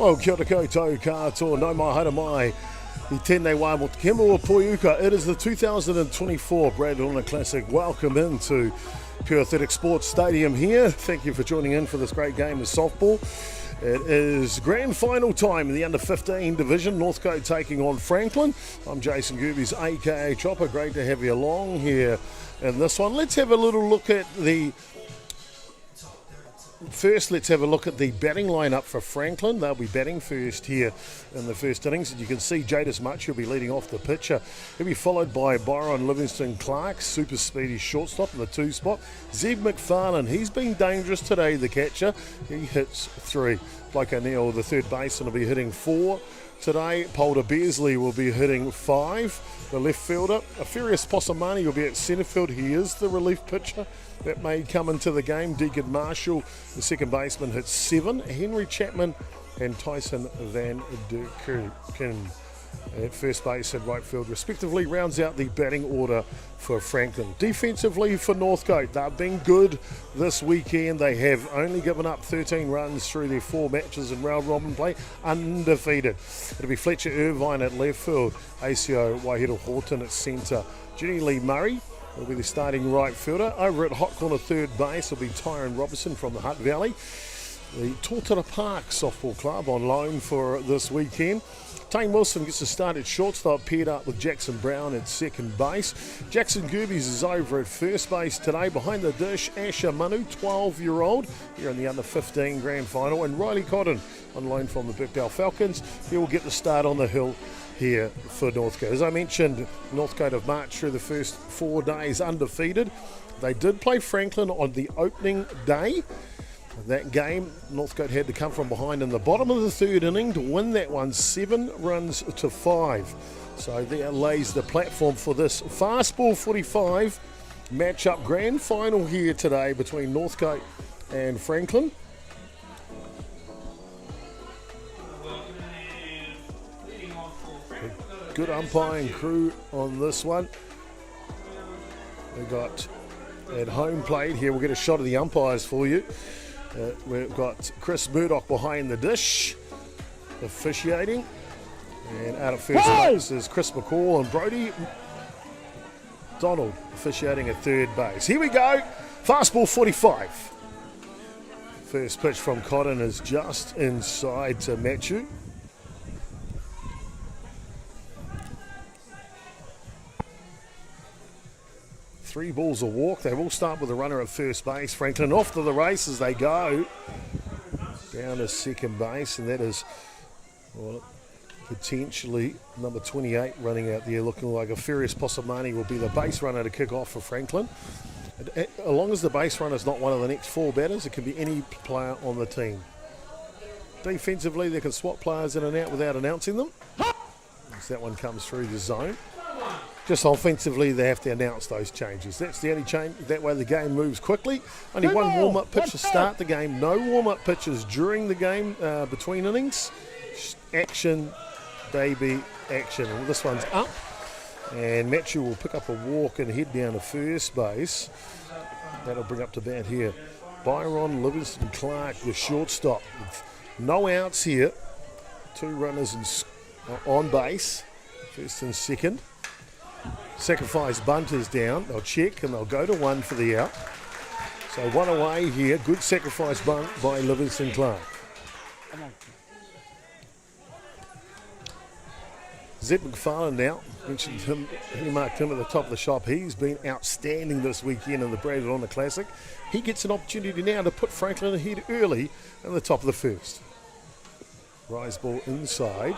Hello, kia ora koutou katoa, no mai haere mai. I tēnei wā mo te kemo poiuka. It is the 2024 Rona Classic. Welcome into Pure Athletic Sports Stadium here. Thank you for joining in for this great game of softball. It is grand final time in the under-15 division. Northcote taking on Franklin. I'm Jason Gerbes, aka Chopper. Great to have you along here in this one. Let's have a little look at the... First, let's have a look at the batting lineup for Franklin. They'll be batting first here in the first innings. And you can see Jadis Much will be leading off the pitcher. He'll be followed by Byron Livingston-Clark, super speedy shortstop in the 2 spot. Zeb McFarlane, he's been dangerous today, the catcher. He hits 3. Blake O'Neill, the third baseman, will be hitting 4 today. Polder Beasley will be hitting 5. The left fielder, Afurious Posamani, will be at centre field. He is the relief pitcher that may come into the game. Deacon Marshall, the second baseman, hits 7. Henry Chapman and Tyson Van Durkin at first base and right field respectively rounds out the batting order for Franklin. Defensively for Northcote, they've been good this weekend. They have only given up 13 runs through their 4 matches in round robin play, undefeated. It'll be Fletcher Irvine at left field, ACO Waihiro Horton at centre, Jenny Lee Murray will be the starting right fielder. Over at hot corner third base will be Tyron Robertson from the Hutt Valley. The Tortara Park Softball Club on loan for this weekend. Tane Wilson gets to start at shortstop, paired up with Jackson Brown at second base. Jackson Gerbes is over at first base today. Behind the dish, Asher Manu, 12-year-old, here in the under-15 grand final. And Riley Cotton on loan from the Birkdale Falcons. He will get the start on the hill here for Northcote. As I mentioned, Northcote have marched through the first 4 days undefeated. They did play Franklin on the opening day. That game, Northcote had to come from behind in the bottom of the third inning to win that one 7 runs to 5. So there lays the platform for this Fastball 45 matchup grand final here today between Northcote and Franklin. Good umpiring crew on this one. We got at home plate here. We'll get a shot of the umpires for you. We've got Chris Murdoch behind the dish, officiating. And out at first base is Chris McCall and Brody Donald officiating at third base. Here we go. Fastball 45. First pitch from Cotton is just inside to Matthew. Three balls a walk. They will start with a runner at first base. Franklin off to the races they go. Down to second base, and that is potentially number 28 running out there, looking like Afurious Posamani will be the base runner to kick off for Franklin. As long as the base runner is not one of the next 4 batters, it can be any player on the team. Defensively, they can swap players in and out without announcing them. As that one comes through the zone. Just offensively, they have to announce those changes. That's the only change. That way the game moves quickly. Only one warm-up pitch to start the game. No warm-up pitches during the game between innings. Action, baby, action. Well, this one's up. And Matthew will pick up a walk and head down to first base. That'll bring up to bat here. Byron Livingston-Clark, the shortstop. With no outs here. 2 runners on base. First and second. Sacrifice bunt is down. They'll check and they'll go to 1 for the out. So 1 away here. Good sacrifice bunt by Livingston-Clark. Zeb McFarlane now. Mentioned him. He marked him at the top of the shop. He's been outstanding this weekend in the Rona Classic. He gets an opportunity now to put Franklin ahead early in the top of the first. Rise ball inside.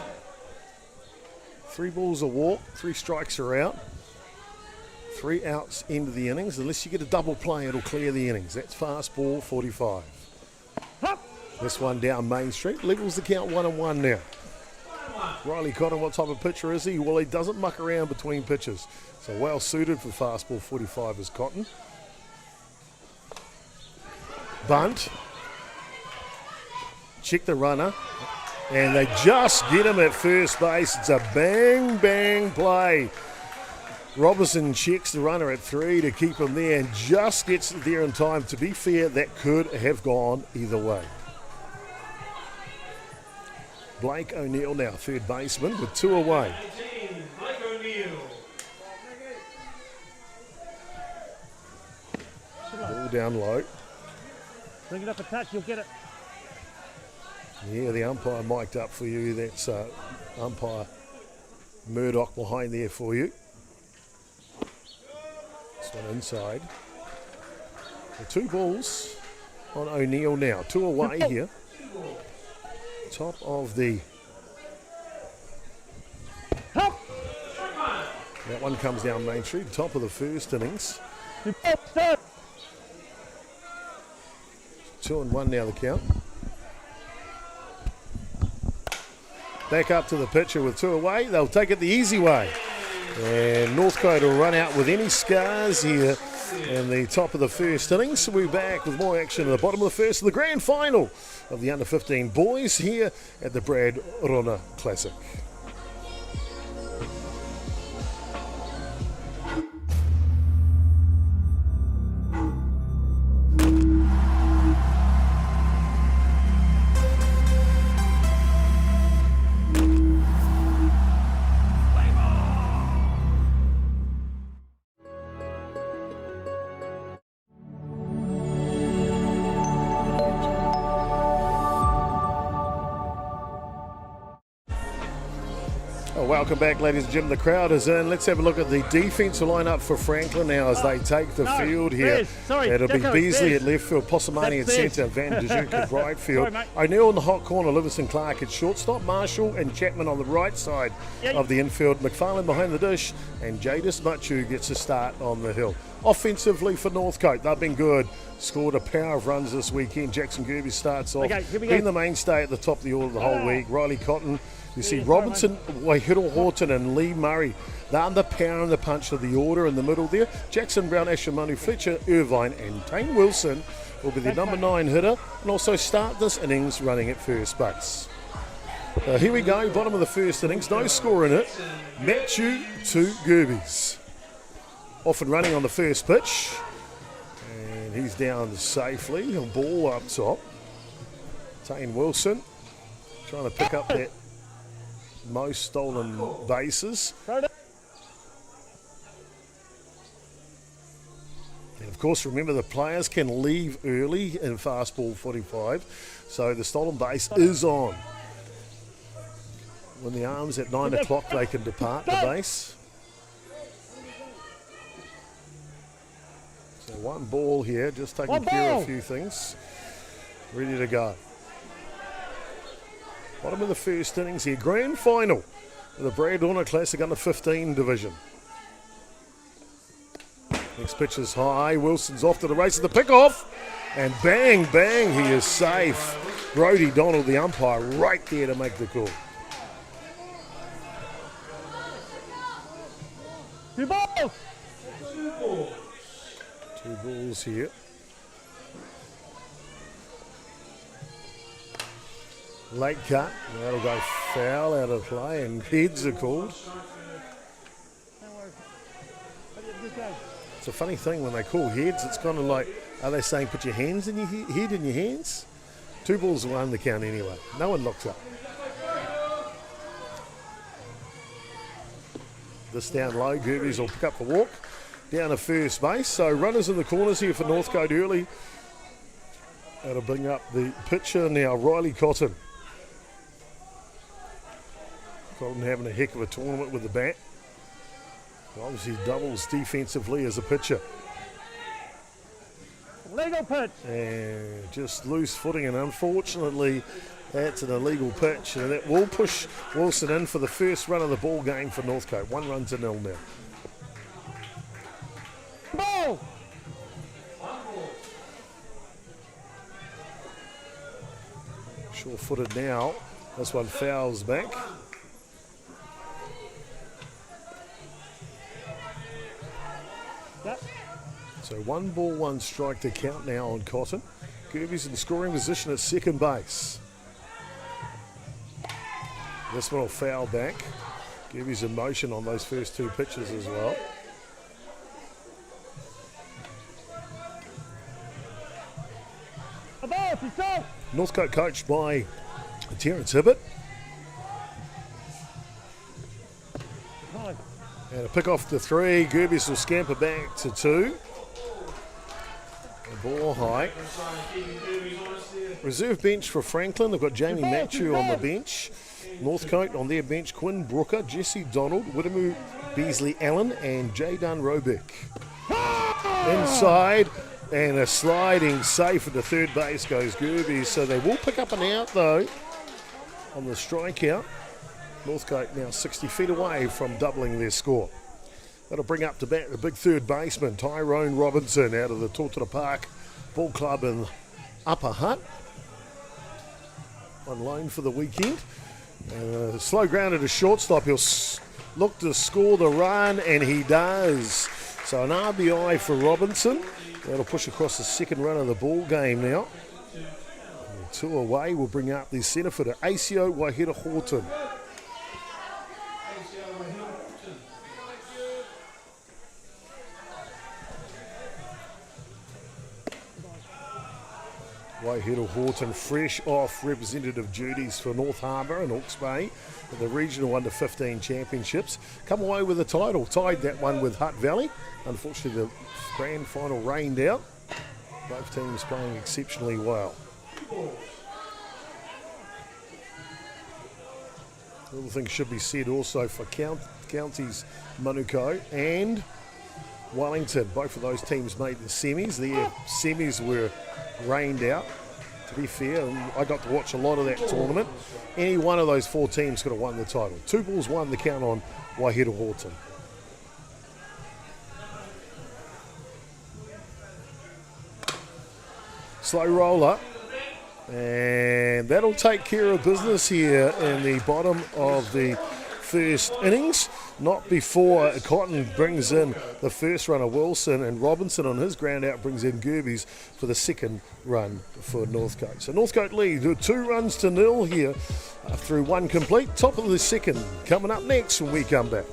3 balls a walk. 3 strikes are out. 3 outs into the innings. Unless you get a double play, it'll clear the innings. That's fastball 45. This one down Main Street. Levels the count 1-1 now. Riley Cotton, what type of pitcher is he? Well, he doesn't muck around between pitches. So well suited for fastball 45 is Cotton. Bunt. Check the runner. And they just get him at first base. It's a bang, bang play. Robertson checks the runner at 3 to keep him there and just gets there in time. To be fair, that could have gone either way. Blake O'Neill now, third baseman, with 2 away. Ball down low. Bring it up a touch, you'll get it. Yeah, the umpire mic'd up for you. That's umpire Murdoch behind there for you. This one inside. The 2 balls on O'Neill now. 2 away here. Top of the... That one comes down Main Street. Top of the first innings. 2-1 now the count. Back up to the pitcher with 2 away. They'll take it the easy way. And Northcote will run out with any scars here in the top of the first innings. We'll be back with more action at the bottom of the first of the grand final of the under-15 boys here at the Brad Rona Classic. Welcome back, ladies and gentlemen. The crowd is in. Let's have a look at the defensive lineup for Franklin now as they take the field here. It'll be Beasley at left field, Possamani at centre, Van de Zoek at right field. O'Neill in the hot corner, Livingston Clark at shortstop, Marshall and Chapman on the right side of the infield, McFarlane behind the dish, and Jadis Machu gets a start on the hill. Offensively for Northcote, they've been good. Scored a power of runs this weekend. Jackson Gerbes starts off, been the mainstay at the top of the order the whole week. Riley Cotton. You see Robinson, Waihiru Horton and Lee Murray. They're the power and the punch of the order in the middle there. Jackson Brown, Ashamanu Fletcher, Irvine and Tane Wilson will be the number 9 hitter and also start this innings running at first base. Here we go, bottom of the first innings, no score in it. Matthew to Gerbes. Off and running on the first pitch. And he's down safely, a ball up top. Tane Wilson trying to pick up that most stolen bases. And of course, remember the players can leave early in fastball 45, so the stolen base is on. When the arm's at 9 o'clock, they can depart the base. So 1 ball here, just taking care of a few things. Ready to go. Bottom of the first innings here, grand final of the Brad Rona Classic under-15 division. Next pitch is high, Wilson's off to the race of the pick-off, and bang, bang, he is safe. Brodie Donald, the umpire, right there to make the call. 2 balls! 2 balls here. Late cut, that'll go foul out of play and heads are called. It's a funny thing when they call heads, it's kind of like, are they saying put your hands in your head in your hands? 2 balls to 1 the count anyway. No one looks up. This down low, Gerbes will pick up the walk down to first base. So runners in the corners here for Northcote early. That'll bring up the pitcher now, Riley Cotton. Cotton having a heck of a tournament with the bat. Obviously doubles defensively as a pitcher. Legal pitch. And just loose footing, and unfortunately that's an illegal pitch, and it will push Wilson in for the first run of the ball game for Northcote. 1-0 now. Ball. Sure-footed now. This one fouls back. So 1 ball, 1 strike to count now on Cotton. Gerbes in scoring position at second base. This one will foul back. Gerbes in motion on those first 2 pitches as well. Northcote coached by Terence Hibbert. And a pick off to 3. Gerbes will scamper back to 2. The ball high. Reserve bench for Franklin. They've got Jamie Matthew on the bench. Northcote on their bench, Quinn Brooker, Jesse Donald, Widemu Beasley Allen, and Jaydan Robick. Inside, and a sliding safe at the third base goes Gerbes. So they will pick up an out though on the strikeout. Northcote now 60 feet away from doubling their score. That'll bring up to bat the big third baseman, Tyrone Robinson, out of the Totara Park Ball Club in Upper Hutt. On loan for the weekend. Slow ground at a shortstop. He'll look to score the run, and he does. So an RBI for Robinson. That'll push across the second run of the ball game now. And 2 away will bring up the centre fielder, Asio Wahira Horton. Wahira Horton fresh off representative duties for North Harbour and Hawke's Bay at the regional under-15 championships. Come away with a title, tied that one with Hutt Valley. Unfortunately the grand final rained out. Both teams playing exceptionally well. Little things should be said also for counties Manukau and Wellington. Both of those teams made the semis. Their semis were rained out. To be fair, I got to watch a lot of that tournament. Any one of those 4 teams could have won the title. 2 balls, 1 the count on Wahira Horton. Slow roller. And that'll take care of business here in the bottom of the first innings. Not before Cotton brings in the first runner, Wilson, and Robinson on his ground out brings in Gerbes for the second run for Northcote. So Northcote lead 2-0 here through 1 complete. Top of the second coming up next when we come back.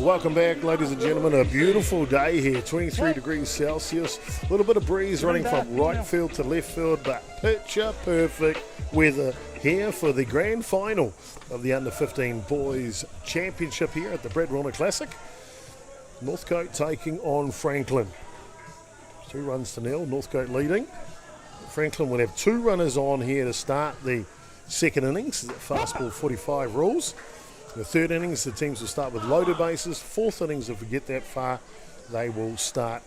Welcome back, ladies and gentlemen. A beautiful day here, 23 degrees Celsius. A little bit of breeze running from right field to left field, but picture perfect weather here for the grand final of the Under-15 Boys Championship here at the Rona Classic. Northcote taking on Franklin. 2-0, Northcote leading. Franklin will have 2 runners on here to start the second innings. Fastball 45 rules. The third innings, the teams will start with loaded bases. Fourth innings, if we get that far, they will start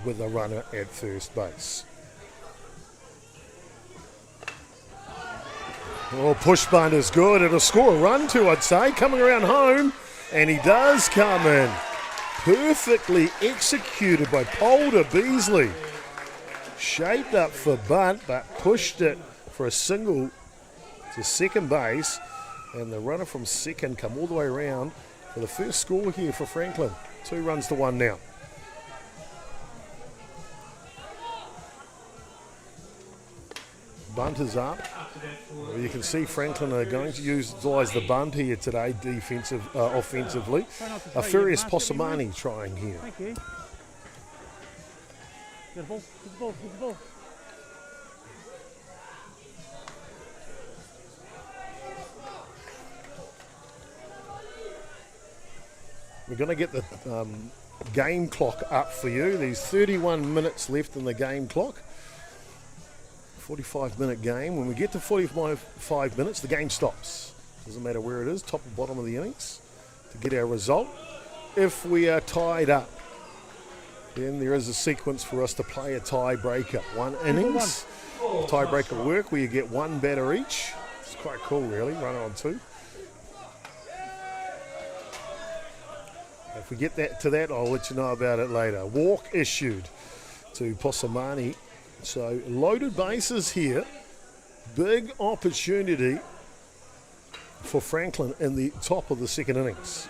with a runner at first base. Oh, push bunt is good. It'll score a run too, I'd say. Coming around home, and he does come in. Perfectly executed by Polder Beasley. Shaped up for bunt, but pushed it for a single to second base. And the runner from second come all the way around for the first score here for Franklin. 2-1 now. Bunt is up. You can see Franklin are going to utilise the bunt here today, offensively. Furious Posamani trying here. Thank you. Good ball, good ball, good ball. We're going to get the game clock up for you. There's 31 minutes left in the game clock. 45-minute game. When we get to 45 minutes, the game stops. Doesn't matter where it is, top or bottom of the innings, to get our result. If we are tied up, then there is a sequence for us to play a tiebreaker. 1 innings, tiebreaker work where you get 1 batter each. It's quite cool, really, runner on 2. If we get to that, I'll let you know about it later. Walk issued to Posamani. So loaded bases here. Big opportunity for Franklin in the top of the second innings.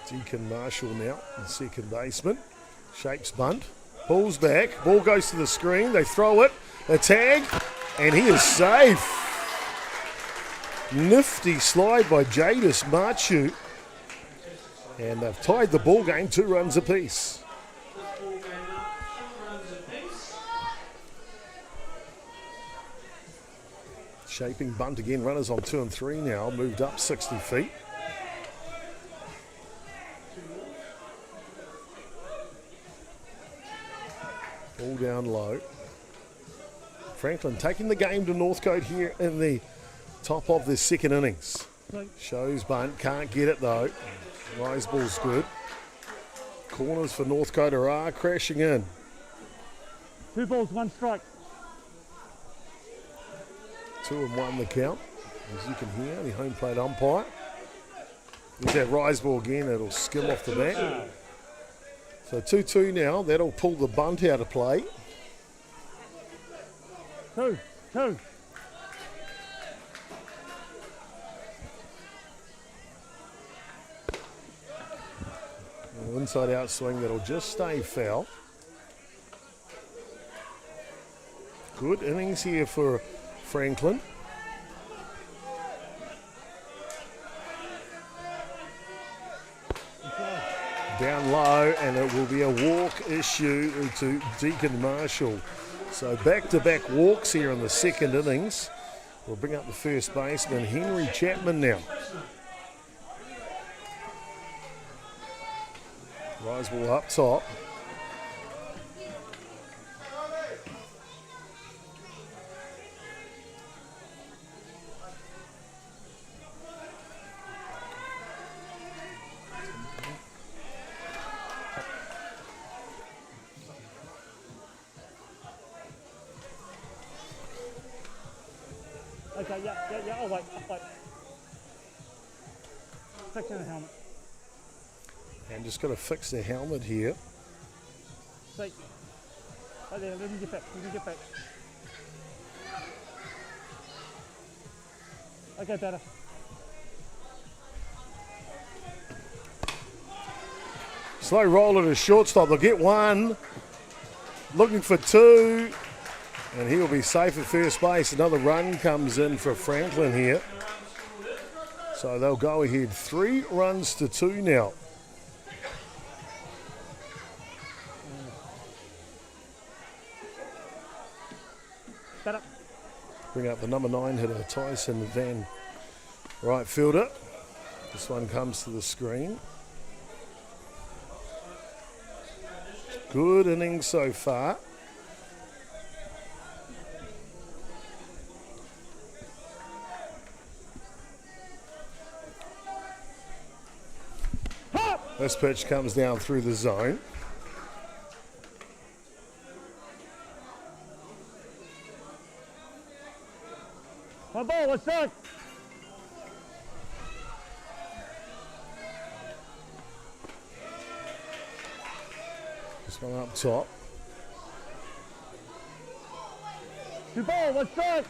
Deacon Marshall now, the second baseman. Shapes bunt. Ball's back. Ball goes to the screen. They throw it. A tag. And he is safe. Nifty slide by Jadis Marchu. And they've tied the ball game 2 runs apiece. Shaping bunt again. Runners on 2 and 3 now. Moved up 60 feet. All down low. Franklin taking the game to Northcote here in the top of the second innings. Shows bunt, can't get it though. Rise ball's good. Corners for Northcote are crashing in. 2 balls, 1 strike. 2-1 the count. As you can hear, the home plate umpire. There's that rise ball again, it'll skim off the bat. So 2-2 now, that'll pull the bunt out of play. 2. Inside out swing that'll just stay foul. Good innings here for Franklin. Down low, and it will be a walk issue to Deacon Marshall. So back-to-back walks here in the second innings. We'll bring up the first baseman, Henry Chapman now. Rise ball up top. Okay, yeah, I'll wait. Fixing the helmet. And just got to fix the helmet here. See. Right there, let me get back. Okay, better. Slow roll at a shortstop. They'll get 1. Looking for 2. And he'll be safe at first base. Another run comes in for Franklin here. So they'll go ahead 3 runs to 2 now. Better. Bring up the number 9 hitter, Tyson Van, right fielder. This one comes to the screen. Good innings so far. This pitch comes down through the zone. One ball, 1 strike. This one up top. 2 ball, 1 strike.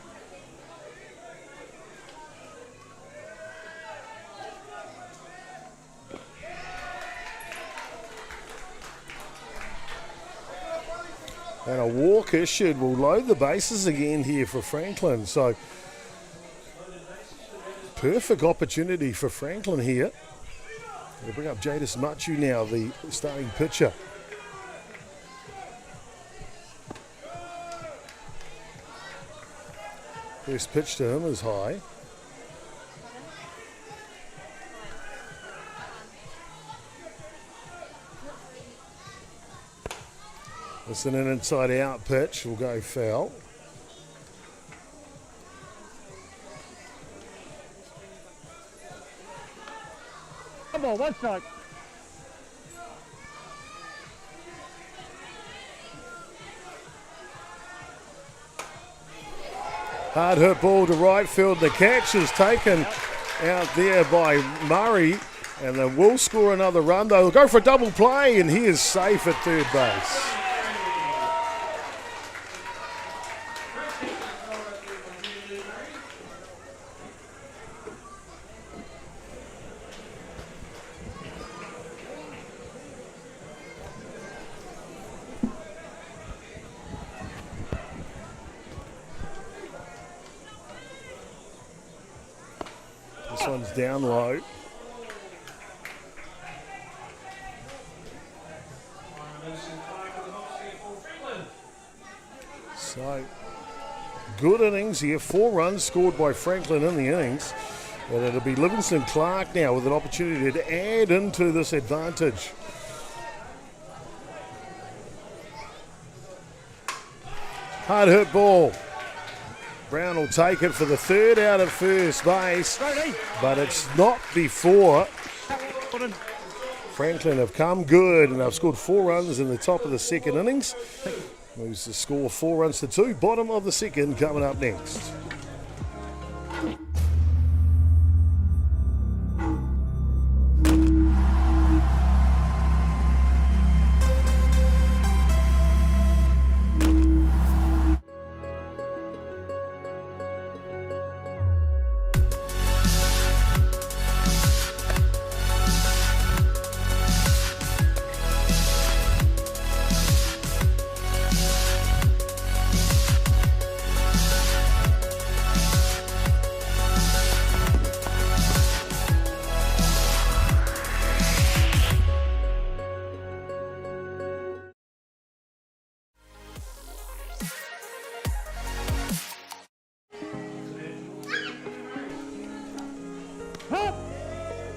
And a walk issued will load the bases again here for Franklin. So perfect opportunity for Franklin here. They bring up Jadis Machu now, the starting pitcher. First pitch to him is high. It's an inside out pitch, will go foul. One ball, 1 strike. Hard hit ball to right field. The catch is taken out there by Murray, and they will score another run. They'll go for a double play, and he is safe at third base. one's down low. So, good innings here. 4 runs scored by Franklin in the innings. And it'll be Livingston Clark now with an opportunity to add into this advantage. Hard hit ball. Brown will take it for the 3rd out of first base, but it's not before. Franklin have come good and they've scored 4 runs in the top of the 2nd innings. Moves the score 4 runs to 2. Bottom of the 2nd coming up next.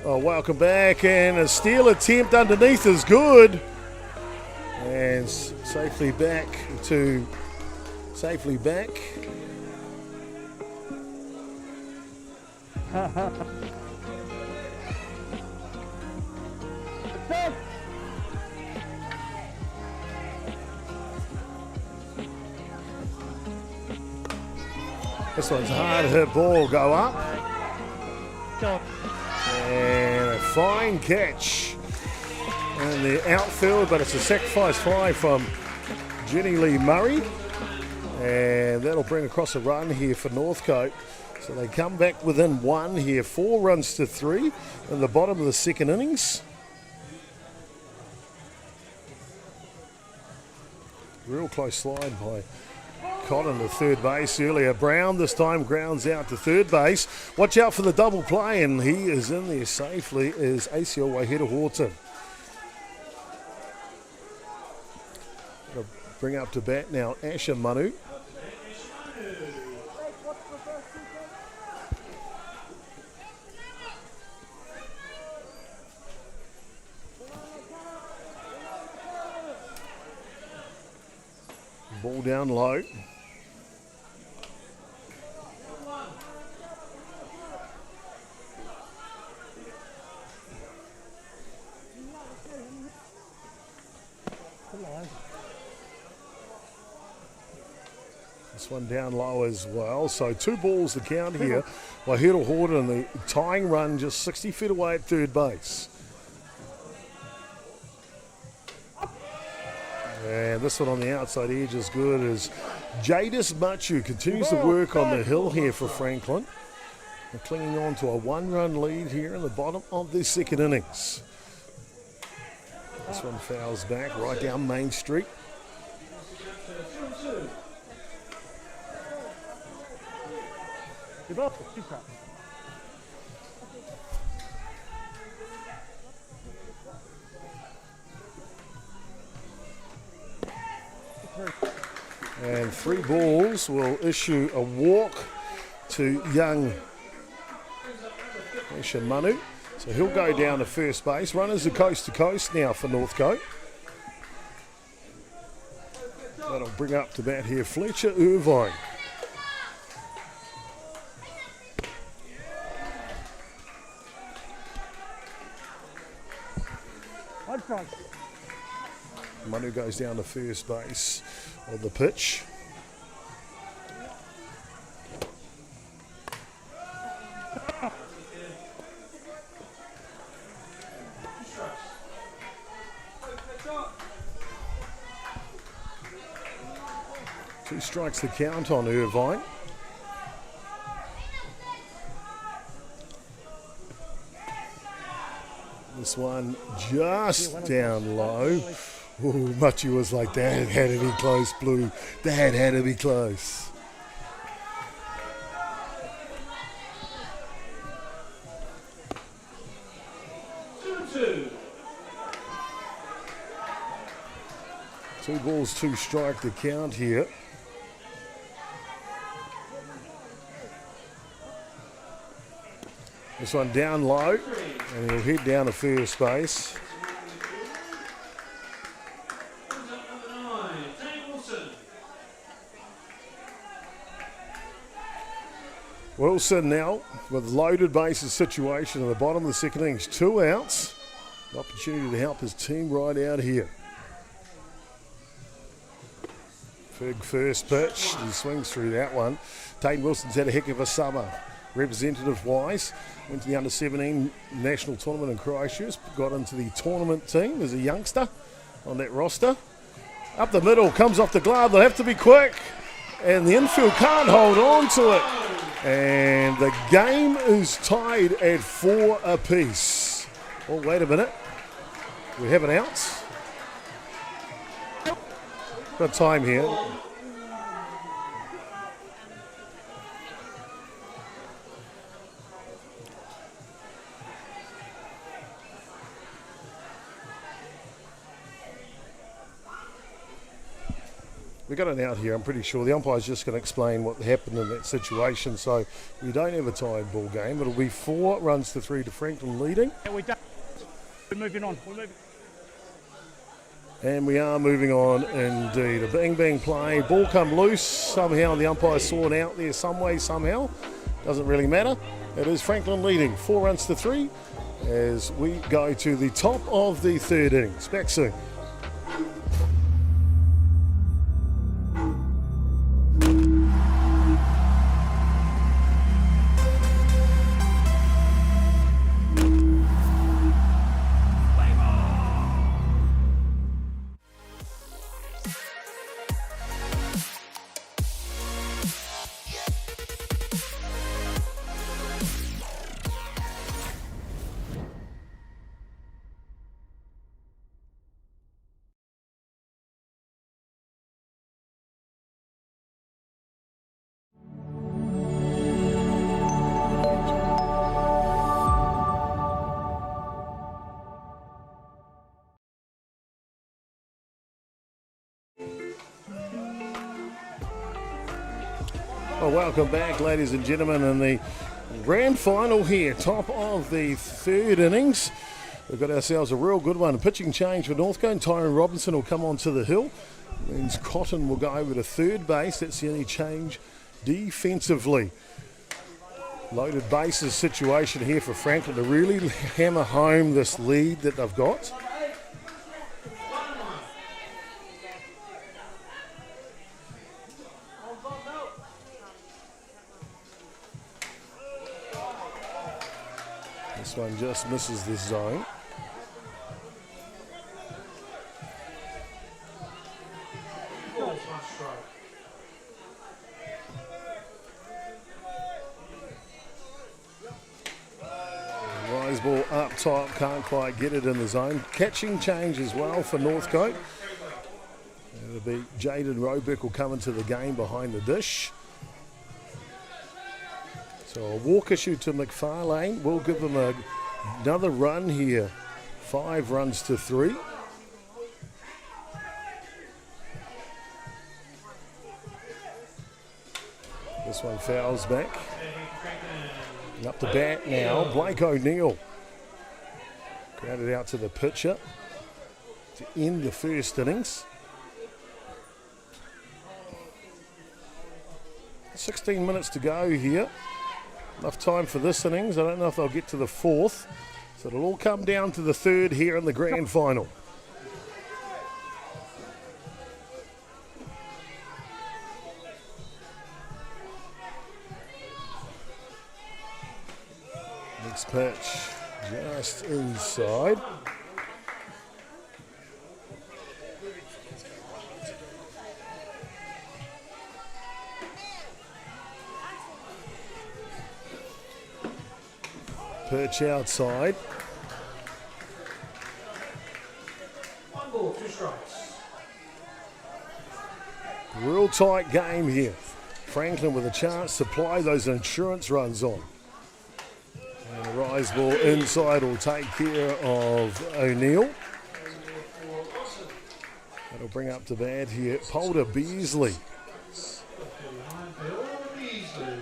Oh, welcome back, and a steal attempt underneath is good, and safely back. This one's a hard hit ball, go up. And a fine catch in the outfield, but it's a sacrifice fly from Jenny Lee Murray. And that'll bring across a run here for Northcote. So they come back within 1 here, 4 runs to 3 in the bottom of the 2nd innings. Real close slide by Cotton to 3rd base earlier. Brown this time grounds out to 3rd base. Watch out for the double play, and he is in there safely is Atiawa Toa. Bring up to bat now Asher Manu. Ball down low. This one down low as well. So 2 balls to count here by Hurdle Horton, and the tying run just 60 feet away at 3rd base. And this one on the outside edge is good as Jadis Machu continues to work on the hill here for Franklin. They're clinging on to a 1-run lead here in the bottom of the 2nd innings. This one fouls back right down Main Street. And 3 balls will issue a walk to young Asher Manu. So he'll go down to 1st base. Runners are coast to coast now for Northcote. That'll bring up to bat here Fletcher Irvine. Manu goes down to 1st base of the pitch. Two strikes to count on Irvine. This one just down low. Ooh, Machi was like, Dad had to be close, Blue. Dad had to be close. 2 balls, 2 strike the count here. This one down low, and he'll head down to first base. Wilson now with loaded bases situation at the bottom of the second innings. 2 outs. An opportunity to help his team right out here. Big first pitch. He swings through that one. Taine Wilson's had a heck of a summer. Representative-wise, went to the under-17 national tournament in Christchurch. Got into the tournament team as a youngster on that roster. Up the middle, comes off the glove. They'll have to be quick. And the infield can't hold on to it. And the game is tied at 4 apiece. Oh, wait a minute. We have an out. Got time here. We got an out here, I'm pretty sure. The umpire's just going to explain what happened in that situation. So we don't have a tied ball game. It'll be 4 runs to 3 to Franklin leading. We're moving on. And we are moving on indeed. A bang play. Ball come loose. Somehow the umpire saw it out there some way, somehow. Doesn't really matter. It is Franklin leading 4 runs to 3 as we go to the top of the third innings. Back soon. Well, welcome back, ladies and gentlemen, in the grand final here, top of the third innings. We've got ourselves a real good one. A pitching change for Northcote. Tyrone Robinson will come onto the hill. Means Cotton will go over to third base. That's the only change defensively. Loaded bases situation here for Franklin to really hammer home this lead that they've got. This one just misses the zone. Rise ball up top, can't quite get it in the zone. Catching change as well for Northcote. It'll be Jaden Roebuck will come into the game behind the dish. So a walk issue to McFarlane will give them another run here. 5 runs to 3. This one fouls back. And up to bat now, Blake O'Neill. Grounded out to the pitcher to end the first innings. 16 minutes to go here. Enough time for this innings. I don't know if they'll get to the 4th. So it'll all come down to the 3rd here in the grand final. Next pitch just inside. Pitch outside. 1 ball, 2 strikes. Real tight game here. Franklin with a chance to play those insurance runs on. And the rise ball inside will take care of O'Neill. We'll bring up to bat here. Polder Beasley. Bill Beasley.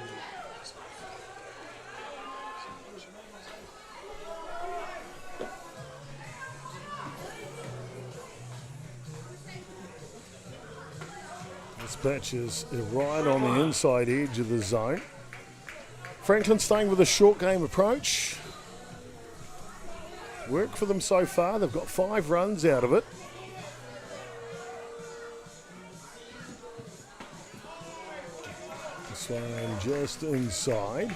This pitch is right on the inside edge of the zone. Franklin staying with a short game approach. Worked for them so far. They've got 5 runs out of it. This one just inside.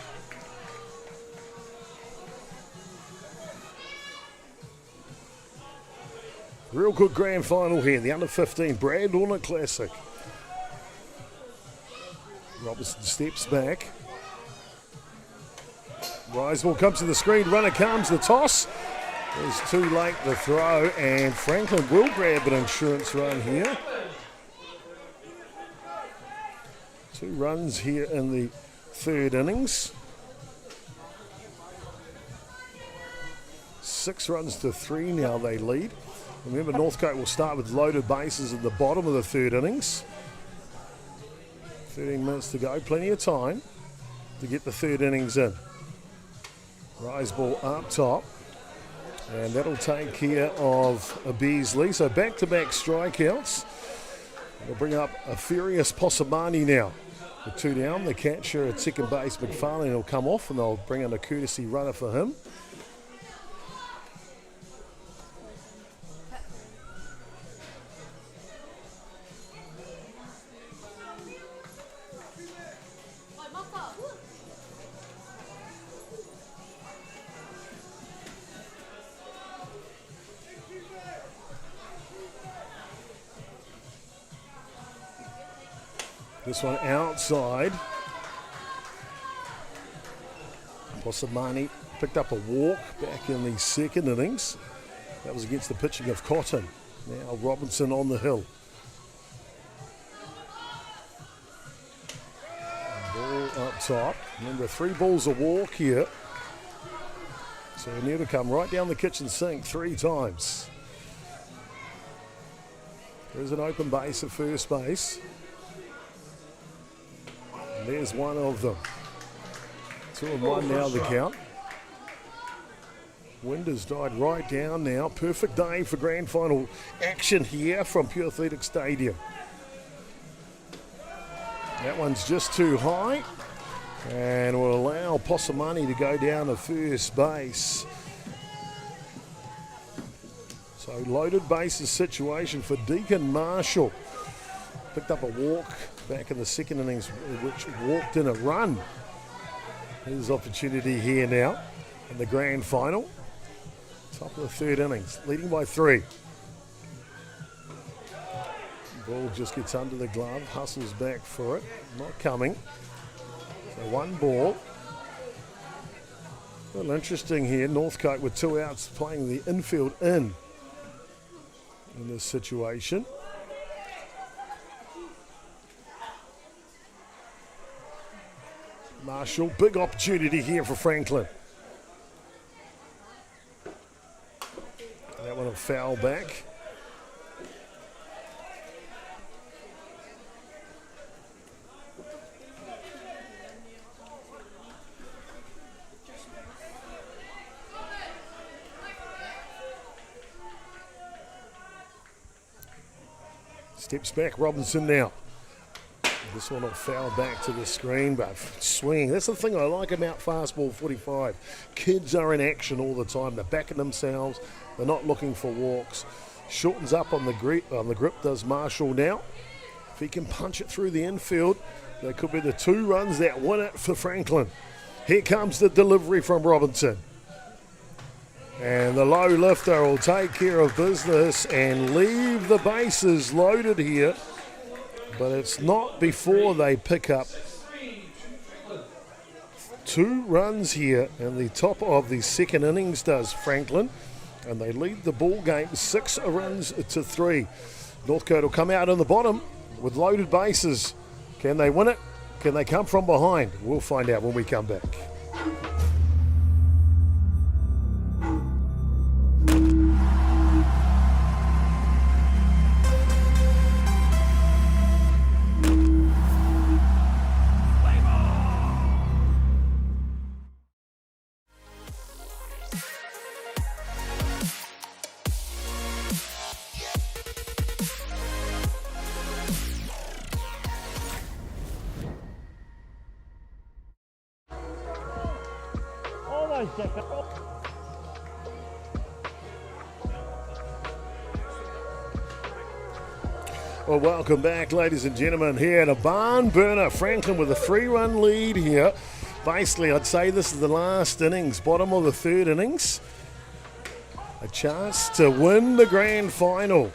Real good grand final here, the under-15 Rona Classic. Robertson steps back. Riseball comes to the screen, runner comes, the toss. It's too late the throw, and Franklin will grab an insurance run here. 2 runs here in the 3rd innings. 6 runs to 3 now they lead. Remember, Northcote will start with loaded bases at the bottom of the 3rd innings. 13 minutes to go, plenty of time to get the 3rd innings in. Rise ball up top, and that'll take care of a Beasley. So back-to-back strikeouts. We'll bring up a furious Posamani now. With 2 down, the catcher at second base, McFarlane, will come off, and they'll bring in a courtesy runner for him. This one outside. Posamani picked up a walk back in the 2nd innings. That was against the pitching of Cotton. Now Robinson on the hill. Ball up top. Remember, 3 balls a walk here. So you need to come right down the kitchen sink 3 times. There's an open base at first base. There's one of them. 2-1 now the count. Wind has died right down now. Perfect day for grand final action here from Pure Athletics Stadium. That one's just too high and will allow Posamani to go down to first base. So loaded bases situation for Deacon Marshall. Picked up a walk back in the 2nd innings, which walked in a run. His opportunity here now in the grand final. Top of the 3rd innings, leading by 3. Ball just gets under the glove, hustles back for it, not coming. So 1 ball. A little interesting here, Northcote with 2 outs playing the infield in this situation. Marshall, big opportunity here for Franklin. That one will foul back. Steps back, Robinson now. This one will foul back to the screen, but swinging. That's the thing I like about Fastball 45. Kids are in action all the time. They're backing themselves. They're not looking for walks. Shortens up on the grip does Marshall now. If he can punch it through the infield, that could be the 2 runs that win it for Franklin. Here comes the delivery from Robinson. And the low lifter will take care of business and leave the bases loaded here. But it's not before they pick up 2 runs here in the top of the 2nd innings does Franklin. And they lead the ball game 6 runs to 3. Northcote will come out in the bottom with loaded bases. Can they win it? Can they come from behind? We'll find out when we come back. Nice, Jack. Well, welcome back, ladies and gentlemen, here at a barn burner. Franklin with a 3-run lead here. Basically, I'd say this is the last innings, bottom of the third innings. A chance to win the grand final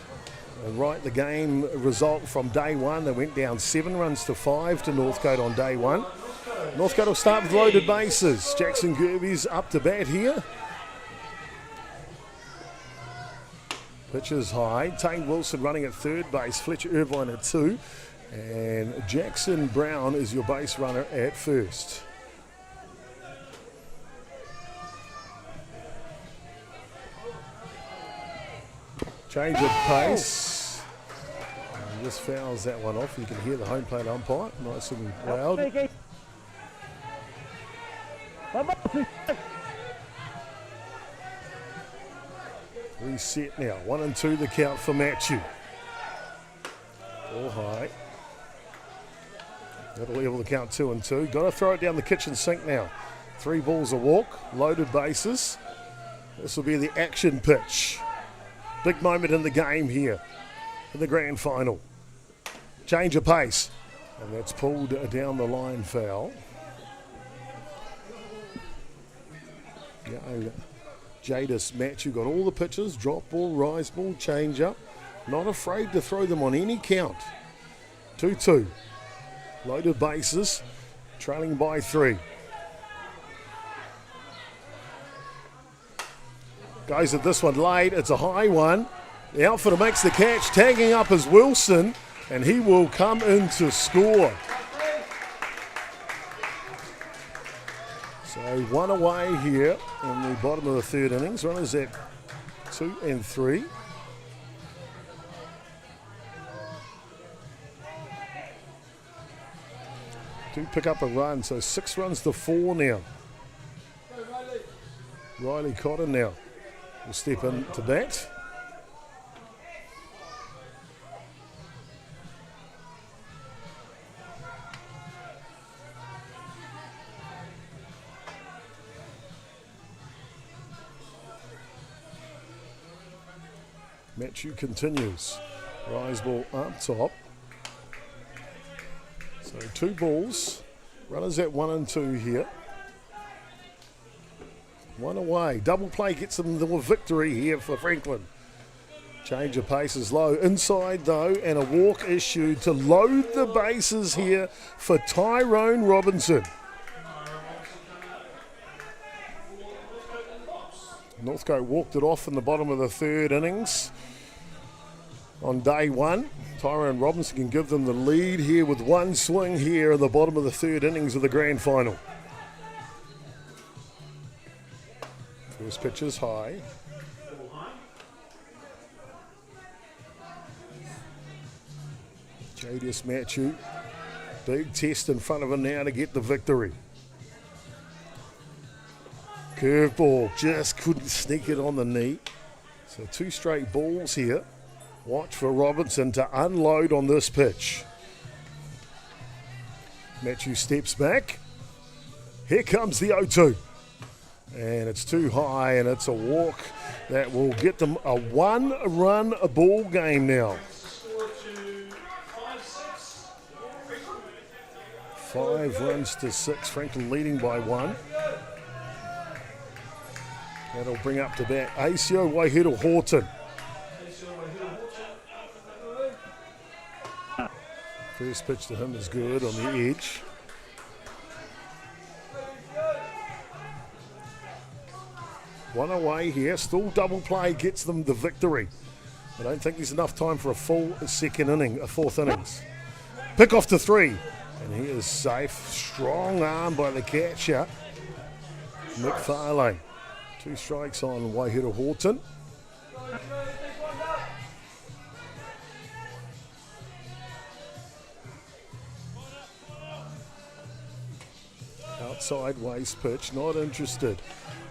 and write the game result from day one. They went down 7 runs to 5 to Northcote on day one. Northcote will start with loaded bases. Jackson Gerbes up to bat here. Pitch is high. Tane Wilson running at third base. Fletcher Irvine at 2. And Jackson Brown is your base runner at first. Change of pace. And just fouls that one off. You can hear the home plate umpire. Nice and loud. Reset now. 1 and 2 the count for Matthew. All high. That'll level the count 2 and 2. Got to throw it down the kitchen sink now. 3 balls a walk. Loaded bases. This will be the action pitch. Big moment in the game here in the grand final. Change of pace. And that's pulled down the line foul. Yeah, Jadis Matthew got all the pitches, drop ball, rise ball, change up. Not afraid to throw them on any count. 2-2. Loaded bases, trailing by 3. Goes at this one late, it's a high one. The outfielder makes the catch, tagging up is Wilson, and he will come in to score. So 1 away here in the bottom of the third innings. Runners at 2 and 3. Do pick up a run, so 6 runs to 4 now. Riley Cotton now will step in to bat. Matthew continues. Rise ball up top. So 2 balls. Runners at 1 and 2 here. 1 away. Double play gets them the victory here for Franklin. Change of pace is low. Inside though, and a walk issued to load the bases here for Tyrone Robinson. Northcote walked it off in the bottom of the third innings. On day 1, Tyrone Robinson can give them the lead here with 1 swing here in the bottom of the third innings of the grand final. First pitch is high. Jadis Matthew, big test in front of him now to get the victory. Curveball, just couldn't sneak it on the knee. So 2 straight balls here. Watch for Robinson to unload on this pitch. Matthew steps back. Here comes the 0-2. And it's too high, and it's a walk that will get them a 1-run ball game now. 5 runs to 6. Franklin leading by 1. That'll bring up to bat Asio Waihiro Horton. First pitch to him is good on the edge. One away here, still double play gets them the victory. I don't think there's enough time for a full fourth innings. Pick off to 3, and he is safe. Strong arm by the catcher, McFarlane. 2 strikes on Waihiro Horton. Sideways pitch, not interested.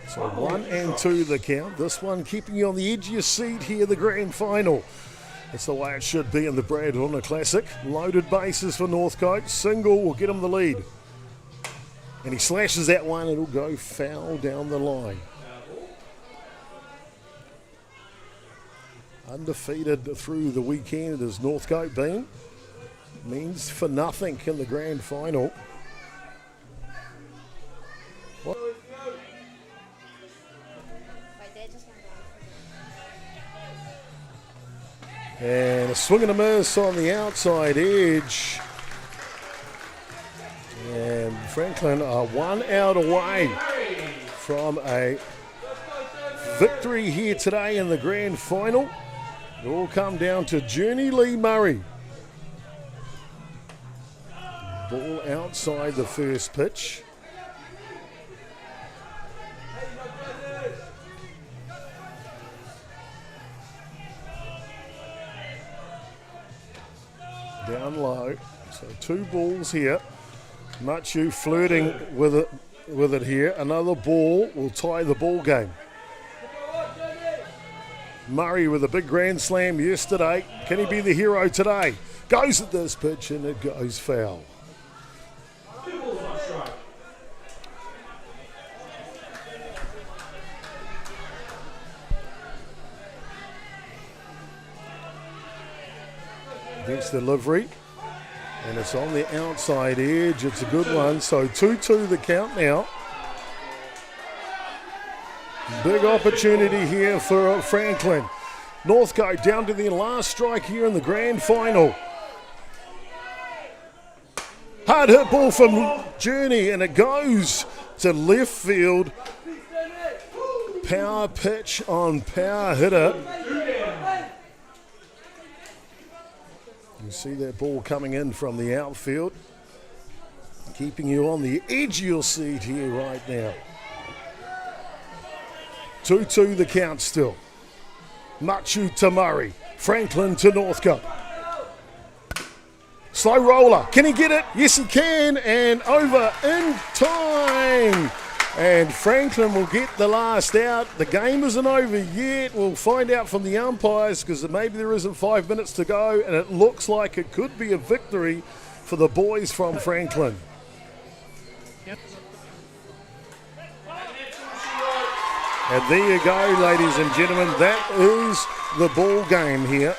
So 1 and 2 the count. This one keeping you on the edge of your seat here, the grand final. It's the way it should be in the Brad Rona Classic. Loaded bases for Northcote. Single will get them the lead. And he slashes that one. It'll go foul down the line. Undefeated through the weekend as Northcote been. Means for nothing in the grand final. And a swing and a miss on the outside edge. And Franklin are 1 out away from a victory here today in the grand final. It all come down to Journey Lee Murray. Ball outside the first pitch. Down low. So 2 balls here. Machu flirting with it here. Another ball will tie the ball game. Murray with a big grand slam yesterday. Can he be the hero today? Goes at this pitch and it goes foul. Next delivery. And it's on the outside edge. It's a good one. So 2-2 the count now. Big opportunity here for Franklin. Northcote down to the last strike here in the grand final. Hard hit ball from Journey and it goes to left field. Power pitch on power hitter. You see that ball coming in from the outfield. Keeping you on the edge of your seat here right now. 2-2 the count still. Machu to Murray. Franklin to Northcote. Slow roller. Can he get it? Yes, he can. And over in time. And Franklin will get the last out. The game isn't over yet. We'll find out from the umpires because maybe there isn't 5 minutes to go. And it looks like it could be a victory for the boys from Franklin. And there you go, ladies and gentlemen. That is the ball game here.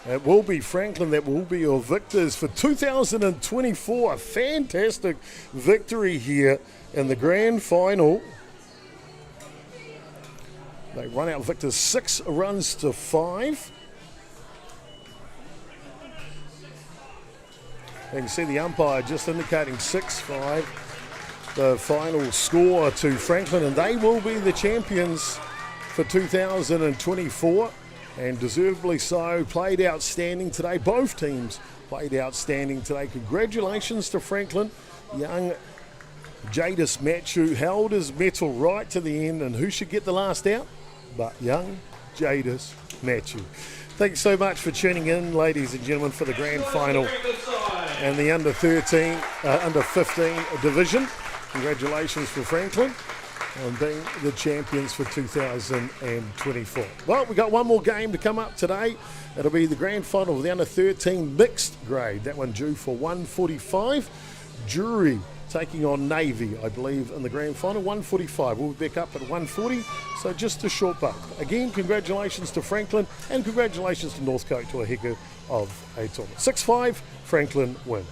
It will be Franklin that will be your victors for 2024. A fantastic victory here in the grand final. They run out victors 6 runs to 5. You can see the umpire just indicating 6-5. The final score to Franklin, and they will be the champions for 2024, and deservedly so. Played outstanding today. Both teams played outstanding today. Congratulations to Franklin. Young Jadis Machu held his mettle right to the end, and who should get the last out but young Jadis Machu. Thanks so much for tuning in, ladies and gentlemen, for the grand final and the under 15 division. Congratulations for Franklin on being the champions for 2024. Well, we've got one more game to come up today. It'll be the grand final of the under 13 mixed grade. That one due for 1:45. Jury taking on Navy, I believe, in the grand final, 1:45. We'll be back up at 1:40, so just a short break. Again, congratulations to Franklin and congratulations to Northcote to a heck of a tournament. 6-5, Franklin win.